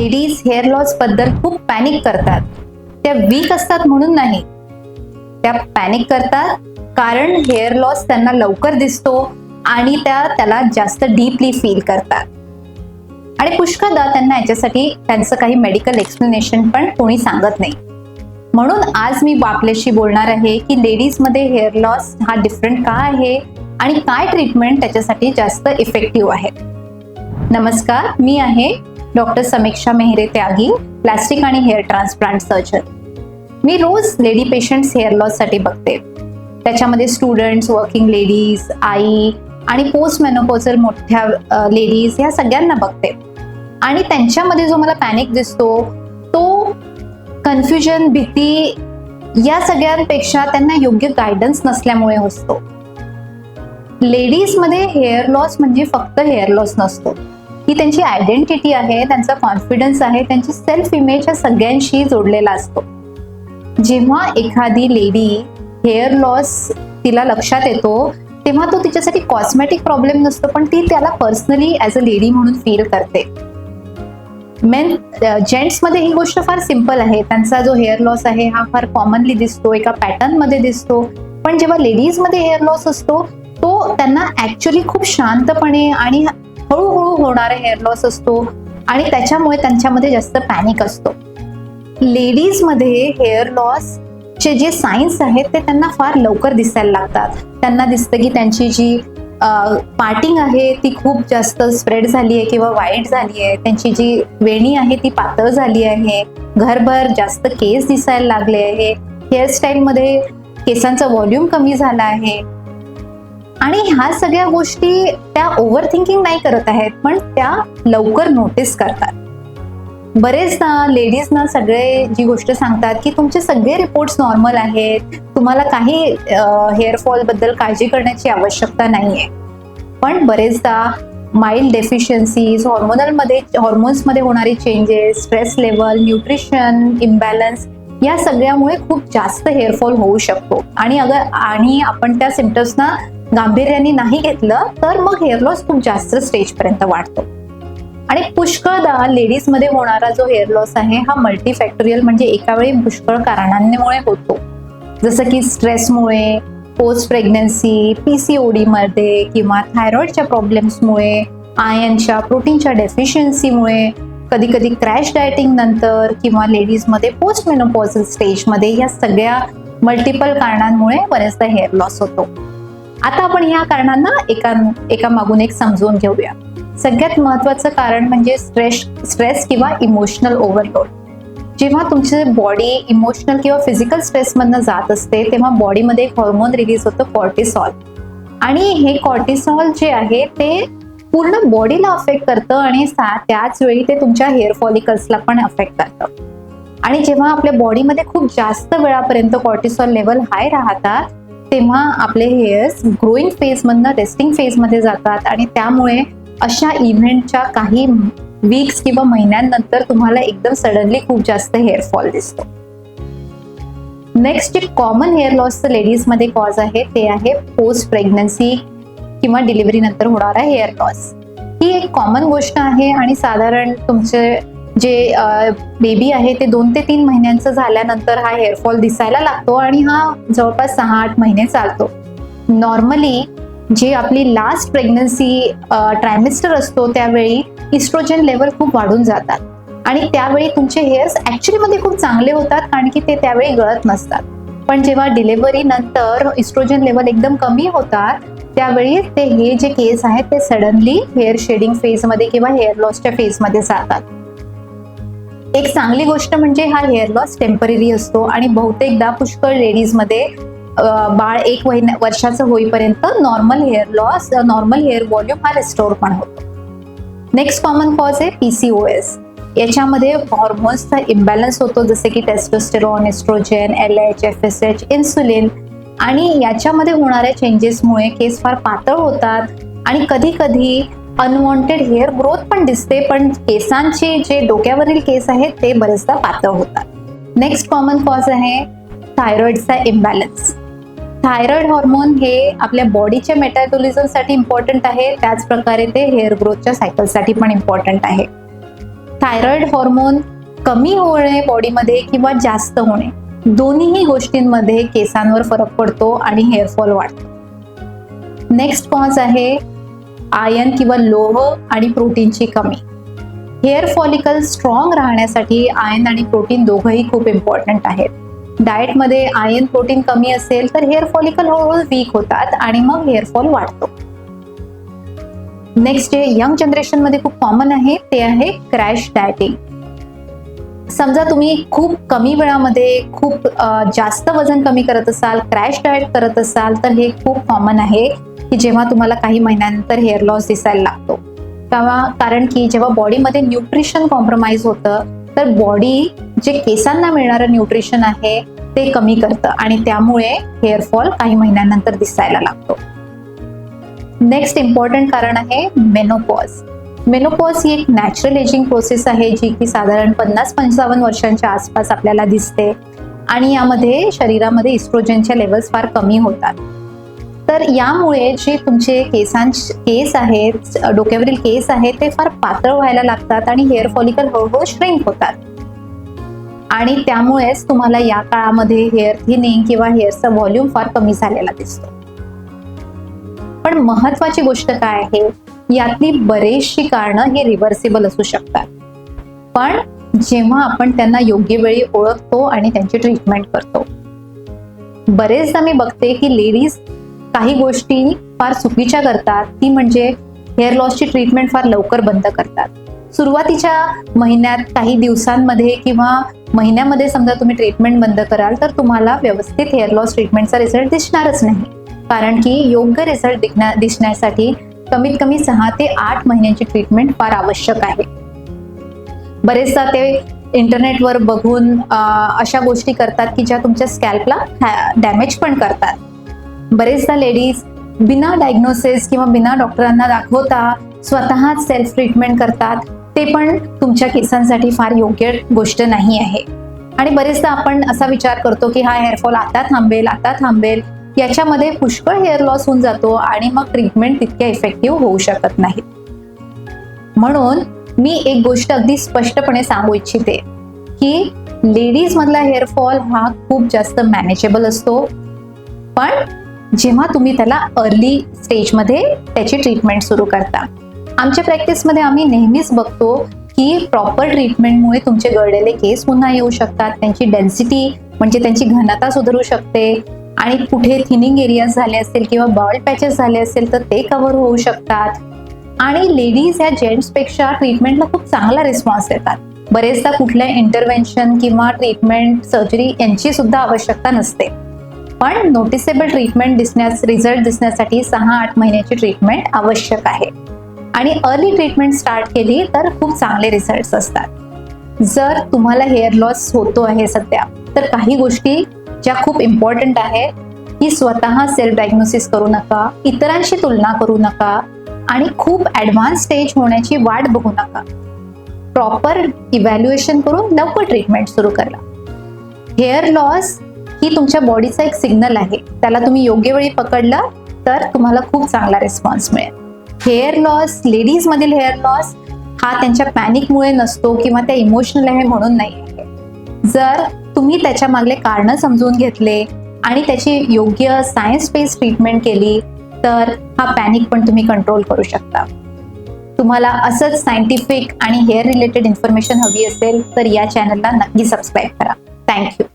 Ladies hair loss बद्दल खूप panic करतात. त्या वीक असतात म्हणून नाही, त्या पॅनिक करतात कारण हेअर लॉस त्यांना लवकर दिसतो आणि त्याला जास्त डीपली फील करतात. आणि पुष्कळदा त्यांना याच्यासाठी त्यांचं काही मेडिकल एक्सप्लेनेशन पण कोणी सांगत नाही. म्हणून आज मी आपल्याशी बोलणार आहे की लेडीजमध्ये हेअर लॉस हा डिफरंट का आहे आणि काय ट्रीटमेंट त्याच्यासाठी जास्त इफेक्टिव्ह आहे. नमस्कार, मी आहे डॉक्टर समीक्षा मेहरे त्यागी, प्लास्टिक आणि हेअर ट्रान्सप्लांट सर्जन. मी रोज लेडी पेशंट्स हेअर लॉस साठी बघते. त्याच्यामध्ये स्टुडंट्स, वर्किंग लेडीज, आई आणि पोस्ट मेनोपॉझल मोठ्या लेडीज या सगळ्यांना बघते. आणि त्यांच्यामध्ये जो मला पॅनिक दिसतो तो कन्फ्युजन, भीती या सगळ्यांपेक्षा त्यांना योग्य गायडन्स नसल्यामुळे असतो. लेडीजमध्ये हेअर लॉस म्हणजे फक्त हेअर लॉस नसतो, ही त्यांची आयडेंटिटी आहे, त्यांचा कॉन्फिडन्स आहे, त्यांची सेल्फ इमेज या सगळ्यांशी जोडलेला असतो. जेव्हा एखादी लेडी हेअर लॉस तिला लक्षात येतो तेव्हा तो तिच्यासाठी कॉस्मेटिक प्रॉब्लेम नसतो, पण ती त्याला पर्सनली ॲज अ लेडी म्हणून फील करते. जेंट्समध्ये ही गोष्ट फार सिंपल आहे. त्यांचा जो हेअर लॉस आहे हा फार कॉमनली दिसतो, एका पॅटर्नमध्ये दिसतो. पण जेव्हा लेडीजमध्ये हेअर लॉस असतो तो त्यांना ॲक्च्युली खूप शांतपणे आणि हळूहळू होणारा हेअर लॉस असतो आणि त्याच्यामुळे त्यांच्यामध्ये जास्त पॅनिक असतो. लेडीजमध्ये हेअर लॉस चे जे सायन्स आहेत ते त्यांना फार लवकर दिसायला लागतात. त्यांना दिसतं की त्यांची जी पार्टिंग आहे ती खूप जास्त स्प्रेड झाली आहे किंवा वाईट झाली आहे. त्यांची जी वेणी आहे ती पातळ झाली आहे. घरभर जास्त केस दिसायला लागले आहे. हेअरस्टाईलमध्ये केसांचा व्हॉल्यूम कमी झाला आहे. आणि ह्या सगळ्या गोष्टी त्या ओव्हर थिंकिंग नाही करत आहेत, पण त्या लवकर नोटीस करतात. बरेचदा लेडीजना सगळे जी गोष्ट सांगतात की तुमचे सगळे रिपोर्ट्स नॉर्मल आहेत, तुम्हाला काही हेअरफॉल बद्दल काळजी करण्याची आवश्यकता नाहीये. पण बरेचदा माइल्ड डेफिशियन्सीज, हॉर्मोन्समध्ये होणारे changes, stress level, nutrition imbalance या सगळ्यामुळे खूप जास्त हेअरफॉल होऊ शकतो. आणि आपण त्या सिम्पटम्सना गांभीर्याने नाही घेतलं तर मग हेअर लॉस खूप जास्त स्टेजपर्यंत वाढतो. आणि पुष्कळदा लेडीजमध्ये होणारा जो हेअर लॉस आहे हा मल्टीफॅक्टोरियल म्हणजे एका वेळी पुष्कळ कारणांमुळे होतो. जसं की स्ट्रेसमुळे, पोस्ट प्रेग्नन्सी, PCOD मध्ये किंवा थायरॉइडच्या प्रॉब्लेम्समुळे, आयर्नच्या, प्रोटीनच्या डेफिशियन्सीमुळे, कधी कधी क्रॅश डायटिंग नंतर किंवा लेडीजमध्ये पोस्ट मेनोपॉझल स्टेजमध्ये या सगळ्या मल्टिपल कारणांमुळे बरेचदा हेअर लॉस होतो. आता आपण ह्या कारणांना एका मागून एक समजून घेऊया. सगळ्यात महत्त्वाचं कारण म्हणजे स्ट्रेस किंवा इमोशनल ओव्हरलोड. जेव्हा तुमची बॉडी इमोशनल किंवा फिजिकल स्ट्रेसमधनं जात असते तेव्हा बॉडीमध्ये एक हॉर्मोन रिलीज होतं, कॉर्टिसॉल. आणि हे कॉर्टिसॉल जे आहे ते पूर्ण बॉडीला अफेक्ट करतं आणि त्याच वेळी ते तुमच्या हेअर फॉलिकल्सला पण अफेक्ट करतं. आणि जेव्हा आपल्या बॉडीमध्ये खूप जास्त वेळापर्यंत कॉर्टिसॉल लेवल हाय राहतात तेव्हा आपले हेअर्स ग्रोईंग फेजमधनं रेस्टिंग फेजमध्ये जातात आणि त्यामुळे अशा इव्हेंटच्या काही वीक्स किंवा महिन्यांनंतर तुम्हाला एकदम सडनली खूप जास्त हेअरफॉल दिसतो. नेक्स्ट जे कॉमन हेअर लॉसचं लेडीजमध्ये कॉज आहे ते आहे पोस्ट प्रेग्नन्सी किंवा डिलिव्हरी नंतर होणारा हेअर लॉस. ही एक कॉमन गोष्ट आहे आणि साधारण तुमचे जे बेबी आहे ते 2 ते 3 महिन्यांचं झाल्यानंतर हा हेअरफॉल दिसायला लागतो आणि हा जवळपास 6-8 महिने चालतो. नॉर्मली जे आपली लास्ट प्रेग्नन्सी ट्रायमिस्टर असतो त्यावेळी इस्ट्रोजन लेवल खूप वाढून जातात आणि त्यावेळी तुमचे हेअर्स ॲक्च्युलीमध्ये खूप चांगले होतात कारण की ते त्यावेळी गळत नसतात. पण जेव्हा डिलिव्हरी नंतर इस्ट्रोजन लेवल एकदम कमी होतात त्यावेळी हे जे केस आहेत ते सडनली हेअर शेडिंग फेजमध्ये किंवा हेअर लॉसच्या फेजमध्ये जातात. एक चांगली गोष्ट म्हणजे हा हेअर लॉस टेम्पररी असतो आणि बहुतेकदा पुष्कळ लेडीजमध्ये बाळ 1 वर्षाचं होईपर्यंत नॉर्मल हेअर व्हॉल्यूम हा रिस्टोर पण होतो. नेक्स्ट कॉमन कॉज आहे PCOS. याच्यामध्ये हॉर्मोन्सचा इम्बॅलन्स होतो जसे की testosterone, oestrogen, LH, FSH, insulin. आणि याच्यामध्ये होणाऱ्या चेंजेसमुळे केस फार पातळ होतात आणि कधी कधी अनवॉन्टेड हेअर ग्रोथ पण दिसते, पण केसांचे जे डोक्यावरील केस आहेत ते बरेचदा पातळ होतात. नेक्स्ट कॉमन कॉज आहे थायरॉइडचा इम्बॅलन्स. थायरॉइड हॉर्मोन हे आपल्या बॉडीच्या मेटाबॉलिझमसाठी इम्पॉर्टंट आहे, त्याच प्रकारे ते हेअर ग्रोथच्या सायकलसाठी पण इम्पॉर्टंट आहे. थायरॉइड हॉर्मोन कमी होणे बॉडीमध्ये किंवा जास्त होणे, दोन्हीही गोष्टींमध्ये केसांवर फरक पडतो आणि हेअरफॉल वाढतो. नेक्स्ट कॉज आहे आयर्न किंवा लोह आणि प्रोटीनची कमी. हेअर फॉलिकल स्ट्रॉंग राहण्यासाठी आयर्न आणि प्रोटीन दोघंही खूप इम्पॉर्टंट आहेत. डाएटमध्ये आयर्न प्रोटीन कमी असेल तर हेअर फॉलिकल हळूहळू वीक होतात आणि मग हेअरफॉल वाढतो. नेक्स्ट जे यंग जनरेशन मध्ये खूप कॉमन आहे ते आहे क्रॅश डाएटिंग. समजा तुम्ही खूप कमी वेळामध्ये खूप जास्त वजन कमी करत असाल, क्रॅश डाएट करत असाल, तर हे खूप कॉमन आहे की जेव्हा तुम्हाला काही महिन्यानंतर हेअर लॉस दिसायला लागतो. कारण की जेव्हा बॉडीमध्ये न्यूट्रिशन कॉम्प्रोमाइज होतं तर बॉडी जे केसांना मिळणारं न्यूट्रिशन आहे ते कमी करतं आणि त्यामुळे हेअरफॉल काही महिन्यानंतर दिसायला लागतो. नेक्स्ट इम्पॉर्टंट कारण आहे मेनोपॉज. मेनोपॉज ही एक नॅचरल एजिंग प्रोसेस आहे जी की साधारण 50-55 वर्षांच्या आसपास आपल्याला दिसते आणि यामध्ये शरीरामध्ये इस्ट्रोजनच्या लेवल्स फार कमी होतात. तर यामुळे जे तुमचे केस आहेत, डोक्यावरील केस आहेत, ते फार पातळ व्हायला लागतात आणि हेअर फॉलिकल हळूहळू श्रिंक होतात आणि त्यामुळेच तुम्हाला या काळामध्ये हेअर थिनिंग किंवा हेअरचा व्हॉल्यूम फार कमी झालेला दिसतो. पण महत्वाची गोष्ट काय आहे, यातली बरेचशी कारणं हे रिव्हर्सिबल असू शकतात, पण जेव्हा आपण त्यांना योग्य वेळी ओळखतो आणि त्यांची ट्रीटमेंट करतो. बरेचदा मी बघते की लेडीज काही गोष्टी फार चुकीच्या करतात, ती म्हणजे हेअर लॉसची ट्रीटमेंट फार लवकर बंद करतात. सुरुवातीच्या महिन्यात, काही दिवसांमध्ये किंवा महिन्यामध्ये समजा तुम्ही ट्रीटमेंट बंद कराल तर तुम्हाला व्यवस्थित हेअर लॉस ट्रीटमेंटचा रिझल्ट दिसणारच नाही, कारण की योग्य रिझल्ट दिसण्यासाठी कमीत कमी 6 ते 8 महिन्यांची ट्रीटमेंट फार आवश्यक आहे. बरेचदा ते इंटरनेटवर बघून अशा गोष्टी करतात की ज्या तुमच्या स्कॅल्पला डॅमेज पण करतात. बरेचदा लेडीज बिना डायग्नोसिस किंवा बिना डॉक्टरांना दाखवता स्वतःच सेल्फ ट्रीटमेंट करतात. ते पण तुमच्या केसांसाठी फार योग्य गोष्ट नाही आहे. आणि बरेचदा आपण असा विचार करतो की हा हेअरफॉल आता थांबेल, याच्यामध्ये पुष्कळ हेअर लॉस होऊन जातो आणि मग ट्रीटमेंट तितक्या इफेक्टिव्ह होऊ शकत नाही. म्हणून मी एक गोष्ट अगदी स्पष्टपणे सांगू इच्छिते की लेडीज मधला हेअरफॉल हा खूप जास्त मॅनेजेबल असतो, पण जेव्हा तुम्ही त्याला अर्ली स्टेजमध्ये त्याची ट्रीटमेंट सुरू करता. आमच्या प्रॅक्टिसमध्ये आम्ही नेहमीच बघतो की प्रॉपर ट्रीटमेंटमुळे तुमचे गळलेले केस पुन्हा येऊ शकतात, त्यांची डेन्सिटी म्हणजे त्यांची घनता सुधारू शकते आणि कुठे थिनिंग एरियाज झाले असतील किंवा बॉल्ड पॅचेस झाले असेल तर ते कव्हर होऊ शकतात. आणि लेडीज या जेंट्सपेक्षा ट्रीटमेंटला खूप चांगला रिस्पॉन्स देतात. बरेचदा कुठल्या इंटरव्हेन्शन किंवा ट्रीटमेंट, सर्जरी यांची सुद्धा आवश्यकता नसते, पण नोटिसेबल ट्रीटमेंट रिझल्ट दिसण्यासाठी 6-8 महिन्याची ट्रीटमेंट आवश्यक आहे आणि अर्ली ट्रीटमेंट स्टार्ट केली तर खूप चांगले रिझल्ट्स असतात. जर तुम्हाला हेअर लॉस होतो आहे सध्या तर काही गोष्टी ज्या खूप इम्पॉर्टंट आहे की स्वतः सेल्फ डायग्नोसिस करू नका, इतरांशी तुलना करू नका आणि खूप ॲडव्हान्स स्टेज होण्याची वाट बघू नका. प्रॉपर इव्हॅल्युएशन करून लवकर ट्रीटमेंट सुरू करा. हेअर लॉस ही तुमच्या बॉडीचा एक सिग्नल आहे, त्याला तुम्ही योग्य वेळी पकडलं तर तुम्हाला खूप चांगला रिस्पॉन्स मिळेल. हेअर लॉस, लेडीज मधील हेअर लॉस हा त्यांच्या पॅनिकमुळे नसतो किंवा त्या इमोशनल आहे म्हणून नाही आहे. जर तुम्ही त्याच्या मागले कारण समजून घेतले आणि त्याची योग्य सायन्स बेस्ड ट्रीटमेंट केली तर हा पॅनिक पण तुम्ही कंट्रोल करू शकता. तुम्हाला असंच सायंटिफिक आणि हेअर रिलेटेड इन्फॉर्मेशन हवी असेल तर या चॅनलला नक्की सबस्क्राईब करा. थँक्यू.